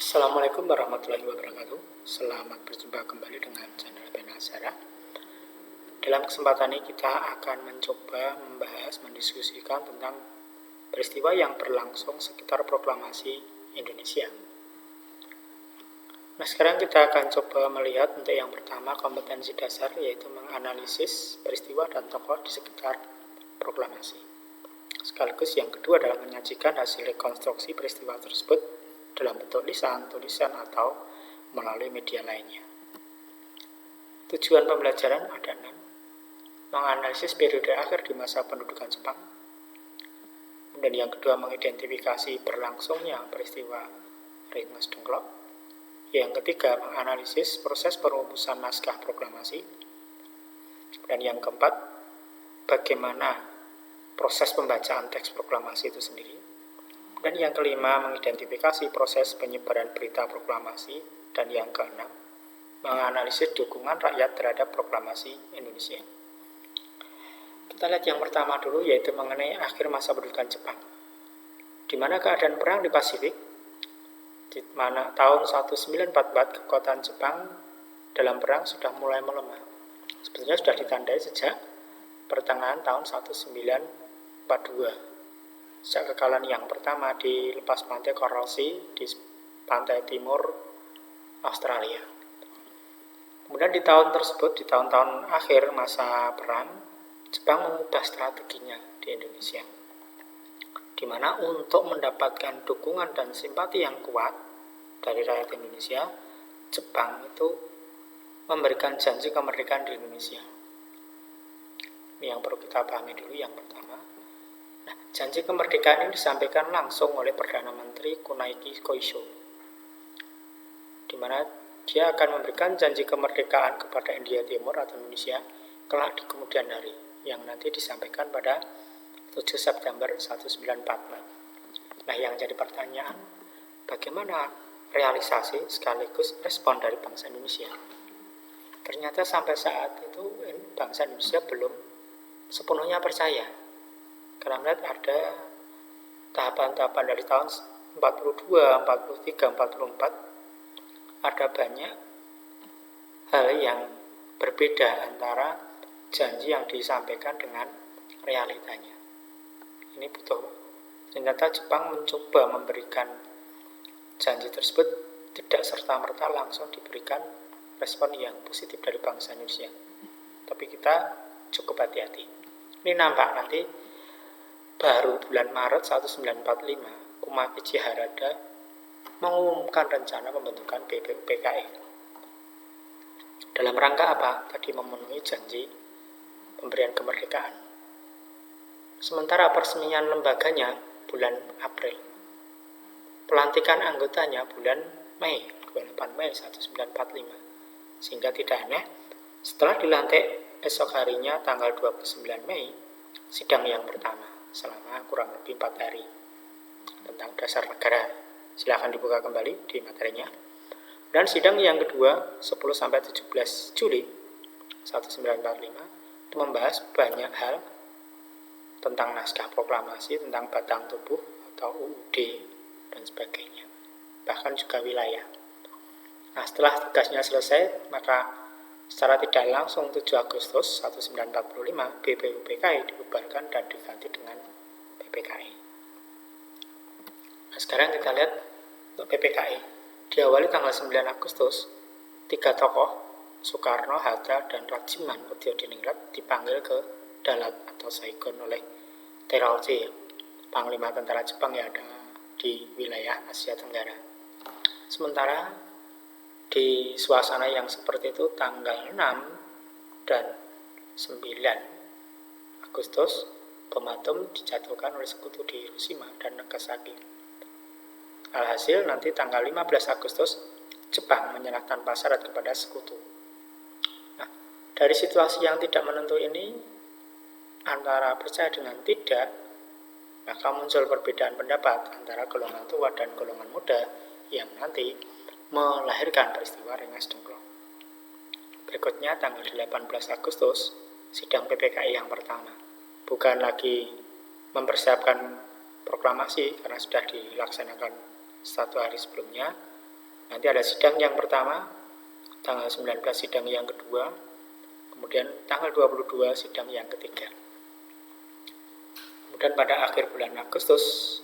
Assalamualaikum warahmatullahi wabarakatuh. Selamat berjumpa kembali dengan channel Benazara. Dalam kesempatan ini kita akan mencoba mendiskusikan tentang peristiwa yang berlangsung sekitar proklamasi Indonesia. Nah, sekarang kita akan coba melihat untuk yang pertama kompetensi dasar, yaitu menganalisis peristiwa dan tokoh di sekitar proklamasi. Sekaligus yang kedua adalah menyajikan hasil rekonstruksi peristiwa tersebut dalam bentuk tulisan atau melalui media lainnya. Tujuan pembelajaran ada 6. Menganalisis periode akhir di masa pendudukan Jepang. Kemudian yang kedua, mengidentifikasi berlangsungnya peristiwa Rengas Dengklok. Yang ketiga, menganalisis proses perumusan naskah proklamasi. Dan yang keempat, bagaimana proses pembacaan teks proklamasi itu sendiri. Dan yang kelima, mengidentifikasi proses penyebaran berita proklamasi. Dan yang keenam, menganalisis dukungan rakyat terhadap proklamasi Indonesia. Kita lihat yang pertama dulu, yaitu mengenai akhir masa pendudukan Jepang. Di mana keadaan perang di Pasifik, di mana tahun 1944 kekuatan Jepang dalam perang sudah mulai melemah. Sebetulnya sudah ditandai sejak pertengahan tahun 1942. Sejak kekalahan yang pertama di lepas pantai Coral Sea di pantai timur Australia. Kemudian di tahun tersebut, di tahun-tahun akhir masa perang, Jepang mengubah strateginya di Indonesia, di mana untuk mendapatkan dukungan dan simpati yang kuat dari rakyat Indonesia, Jepang itu memberikan janji kemerdekaan di Indonesia. Ini yang perlu kita pahami dulu yang pertama. Nah, janji kemerdekaan ini disampaikan langsung oleh Perdana Menteri Kunaiki Koisho, di mana dia akan memberikan janji kemerdekaan kepada India Timur atau Indonesia kelak di kemudian hari, yang nanti disampaikan pada 7 September 1945. Nah, yang jadi pertanyaan, bagaimana realisasi sekaligus respon dari bangsa Indonesia? Ternyata sampai saat itu bangsa Indonesia belum sepenuhnya percaya. Karena melihat ada tahapan-tahapan dari tahun 42, 43, 44, ada banyak hal yang berbeda antara janji yang disampaikan dengan realitanya. Ini ternyata Jepang mencoba memberikan janji tersebut tidak serta-merta langsung diberikan respon yang positif dari bangsa Indonesia. Tapi kita cukup hati-hati. Ini nampak nanti baru bulan Maret 1945, Umakichi Harada mengumumkan rencana pembentukan BPUPKI. Dalam rangka apa? Tadi memenuhi janji pemberian kemerdekaan. Sementara peresmian lembaganya bulan April. Pelantikan anggotanya bulan Mei, 28 Mei 1945. Sehingga tidak aneh, setelah dilantik esok harinya tanggal 29 Mei, sidang yang pertama selama kurang lebih 4 hari tentang dasar negara. Silakan dibuka kembali di materinya. Dan sidang yang kedua 10-17 Juli 1945 itu membahas banyak hal tentang naskah proklamasi, tentang batang tubuh atau UUD dan sebagainya, bahkan juga wilayah. Nah, setelah tugasnya selesai, maka secara tidak langsung 7 Agustus 1945 BPUPKI dibubarkan dan diganti dengan PPKI. Nah, sekarang kita lihat untuk PPKI. Diawali tanggal 9 Agustus, 3 tokoh Soekarno, Hatta, dan Rajiman Pudyadiningrat dipanggil ke Dalat atau Saigon oleh Terauchi, Panglima Tentara Jepang yang ada di wilayah Asia Tenggara. Sementara di suasana yang seperti itu, tanggal 6 dan 9 Agustus, bom atom dijatuhkan oleh sekutu di Hiroshima dan Nagasaki. Alhasil nanti tanggal 15 Agustus, Jepang menyerah tanpa syarat kepada sekutu. Nah, dari situasi yang tidak menentu ini, antara percaya dengan tidak, maka muncul perbedaan pendapat antara golongan tua dan golongan muda yang nanti melahirkan peristiwa Rengas Dengklok. Berikutnya tanggal 18 Agustus, sidang PPKI yang pertama. Bukan lagi mempersiapkan proklamasi karena sudah dilaksanakan 1 hari sebelumnya, Nanti ada sidang yang pertama, tanggal 19 sidang yang kedua, kemudian tanggal 22 sidang yang ketiga. Kemudian pada akhir bulan Agustus,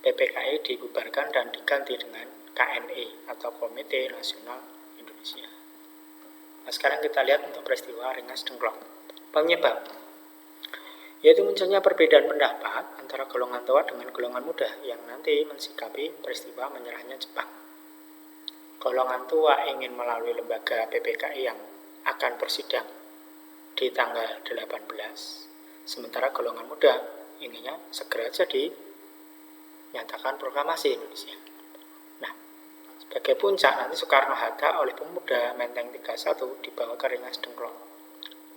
PPKI dibubarkan dan diganti dengan KNI atau Komite Nasional Indonesia. Nah, sekarang kita lihat untuk peristiwa Rengas Dengklok. Penyebab yaitu munculnya perbedaan pendapat antara golongan tua dengan golongan muda yang nanti mensikapi peristiwa menyerahnya Jepang. Golongan tua ingin melalui lembaga PPKI yang akan bersidang di tanggal 18, sementara golongan muda inginnya segera jadi nyatakan proklamasi Indonesia. Nah, sebagai puncak nanti Soekarno-Hatta oleh pemuda Menteng 31 dibawa ke Rengas Dengklok,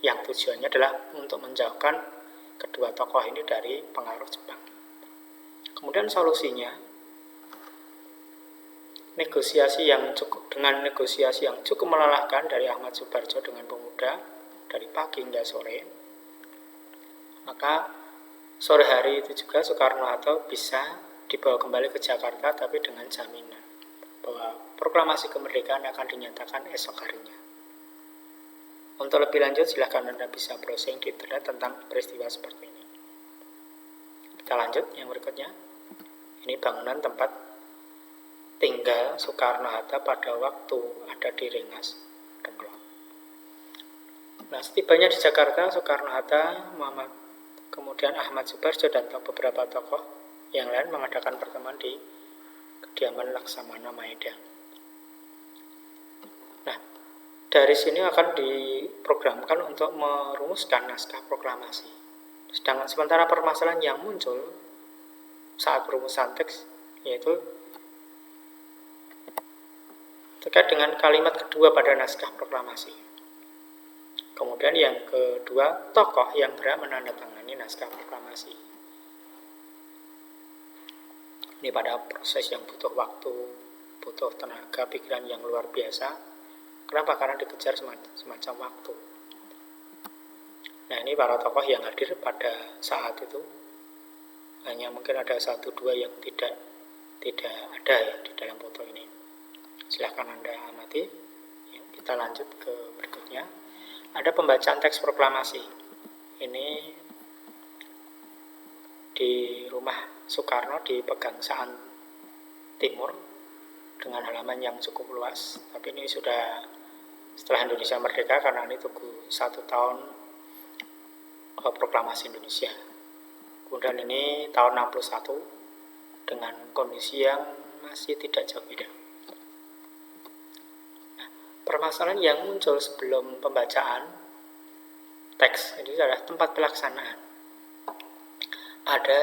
yang tujuannya adalah untuk menjauhkan kedua tokoh ini dari pengaruh Jepang. Kemudian solusinya dengan negosiasi yang cukup melelahkan dari Ahmad Subarjo dengan pemuda dari pagi hingga sore. Maka sore hari itu juga Soekarno-Hatta bisa dibawa kembali ke Jakarta, tapi dengan jaminan bahwa proklamasi kemerdekaan akan dinyatakan esok harinya. Untuk lebih lanjut silahkan Anda bisa browsing di internet tentang peristiwa seperti ini. Kita lanjut yang berikutnya. Ini bangunan tempat tinggal Soekarno-Hatta pada waktu ada di Rengas Dengklok. Nah, setibanya di Jakarta, Soekarno-Hatta, kemudian Ahmad Subarjo dan beberapa tokoh yang lain mengadakan pertemuan di kediaman Laksamana Maeda. Dari sini akan diprogramkan untuk merumuskan naskah proklamasi. Sedangkan sementara permasalahan yang muncul saat perumusan teks yaitu terkait dengan kalimat kedua pada naskah proklamasi. Kemudian yang kedua, tokoh yang berhak menandatangani naskah proklamasi. Ini pada proses yang butuh waktu, butuh tenaga pikiran yang luar biasa. Kenapa? Karena dikejar semacam waktu. Nah, ini para tokoh yang hadir pada saat itu hanya mungkin ada 1-2 yang tidak ada ya di dalam foto ini. Silahkan Anda amati. Ya, kita lanjut ke berikutnya. Ada pembacaan teks proklamasi. Ini di rumah Soekarno di Pegangsaan Timur dengan halaman yang cukup luas. Tapi ini sudah setelah Indonesia merdeka, karena ini tunggu 1 tahun proklamasi Indonesia. Kemudian ini tahun 61 dengan kondisi yang masih tidak jauh beda. Nah, permasalahan yang muncul sebelum pembacaan teks ini adalah tempat pelaksanaan. Ada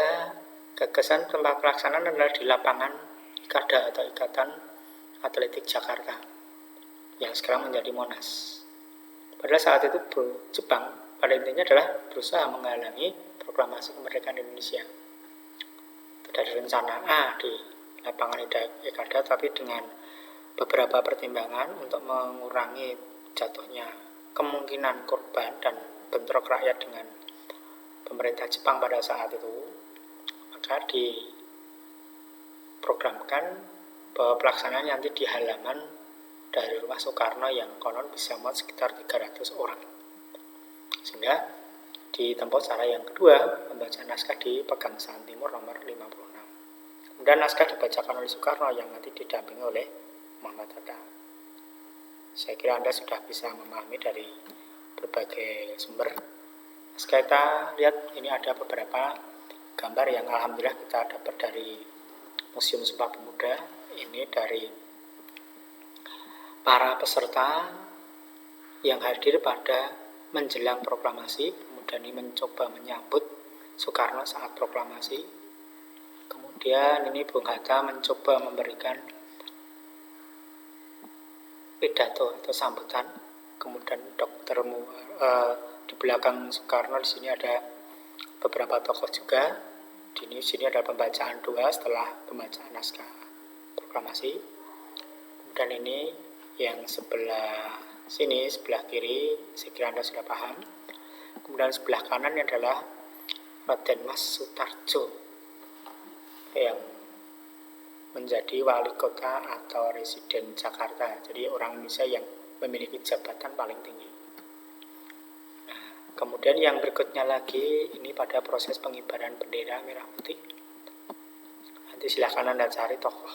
gagasan tempat pelaksanaan adalah di lapangan IKADA atau Ikatan Atletik Jakarta yang sekarang menjadi Monas. Pada saat itu Jepang pada intinya adalah berusaha menghalangi proklamasi kemerdekaan Indonesia. Itu dari rencana A di lapangan IKADA, tapi dengan beberapa pertimbangan untuk mengurangi jatuhnya kemungkinan korban dan bentrok rakyat dengan pemerintah Jepang pada saat itu, maka diprogramkan bahwa pelaksanaan nanti di halaman dari rumah Soekarno yang konon bisa muat sekitar 300 orang. Sehingga ditempuh cara yang kedua, pembacaan naskah di Pegangsaan Timur nomor 56. Kemudian naskah dibacakan oleh Soekarno yang nanti didampingi oleh Muhammad Hatta. Saya kira Anda sudah bisa memahami dari berbagai sumber. Sekarang kita lihat ini ada beberapa gambar yang alhamdulillah kita dapat dari Museum Sumpah Pemuda. Ini dari para peserta yang hadir pada menjelang proklamasi, kemudian ini mencoba menyambut Soekarno saat proklamasi. Kemudian ini Bung Hatta mencoba memberikan pidato atau sambutan. Kemudian di belakang Soekarno di sini ada beberapa tokoh juga. Di sini ada pembacaan 2 setelah pembacaan naskah proklamasi. Kemudian ini yang sebelah sini, sebelah kiri, saya kira Anda sudah paham. Kemudian sebelah kanan adalah Raden Mas Sutarjo yang menjadi wali kota atau residen Jakarta. Jadi orang Indonesia yang memiliki jabatan paling tinggi. Nah, kemudian yang berikutnya lagi, ini pada proses pengibaran bendera merah putih. Nanti silahkan Anda cari tokoh.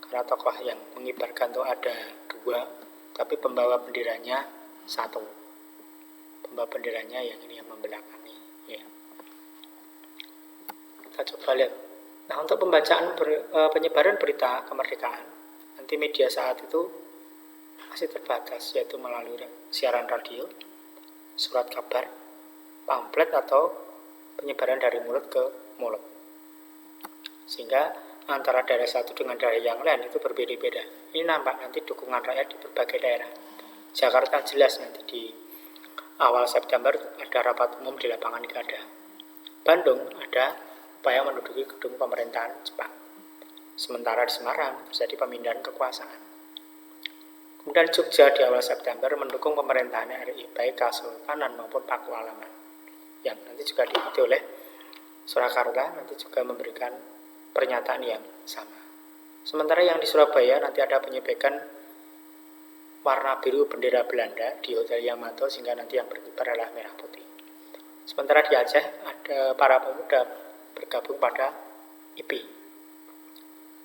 Karena tokoh yang mengibarkan itu ada 2, tapi pembawa benderanya 1. Pembawa benderanya yang ini yang membelakangi. Ya. Kita coba lihat. Nah, untuk pembacaan penyebaran berita kemerdekaan, nanti media saat itu masih terbatas, yaitu melalui siaran radio, surat kabar, pamflet, atau penyebaran dari mulut ke mulut. Sehingga antara daerah satu dengan daerah yang lain itu berbeda-beda. Ini nampak nanti dukungan rakyat di berbagai daerah. Jakarta jelas nanti di awal September ada rapat umum di lapangan Gada. Bandung ada upaya menduduki gedung pemerintahan Jepang. Sementara di Semarang terjadi pemindahan kekuasaan. Kemudian Jogja di awal September mendukung pemerintahan RI baik Kesultanan maupun Pakualaman. Yang nanti juga diikuti oleh Surakarta nanti juga memberikan pernyataan yang sama. Sementara yang di Surabaya nanti ada penyebekan warna biru bendera Belanda di Hotel Yamato sehingga nanti yang berkibar adalah merah putih. Sementara di Aceh ada para pemuda bergabung pada IPI.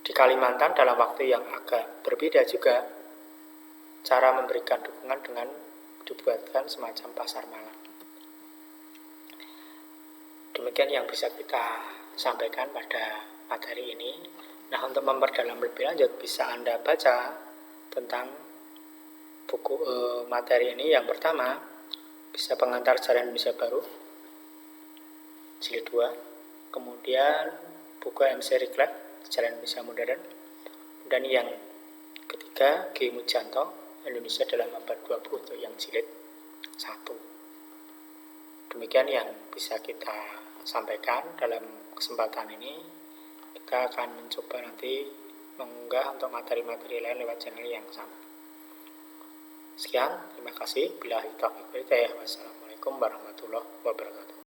Di Kalimantan dalam waktu yang agak berbeda juga cara memberikan dukungan dengan dibuatkan semacam pasar malam. Demikian yang bisa kita sampaikan pada materi ini. Nah, untuk memperdalam lebih lanjut bisa Anda baca tentang buku materi ini. Yang pertama bisa Pengantar Sejarah Indonesia Baru jilid 2. Kemudian buku MC Riklat Sejarah Indonesia Modern. Dan yang ketiga G. Mujanto Indonesia dalam abad 20 untuk yang jilid 1. Demikian yang bisa kita sampaikan dalam kesempatan ini. Kita akan mencoba nanti mengunggah untuk materi-materi lain lewat channel yang sama. Sekian, terima kasih. Billahi taufiq wal hidayah. Wassalamualaikum warahmatullahi wabarakatuh.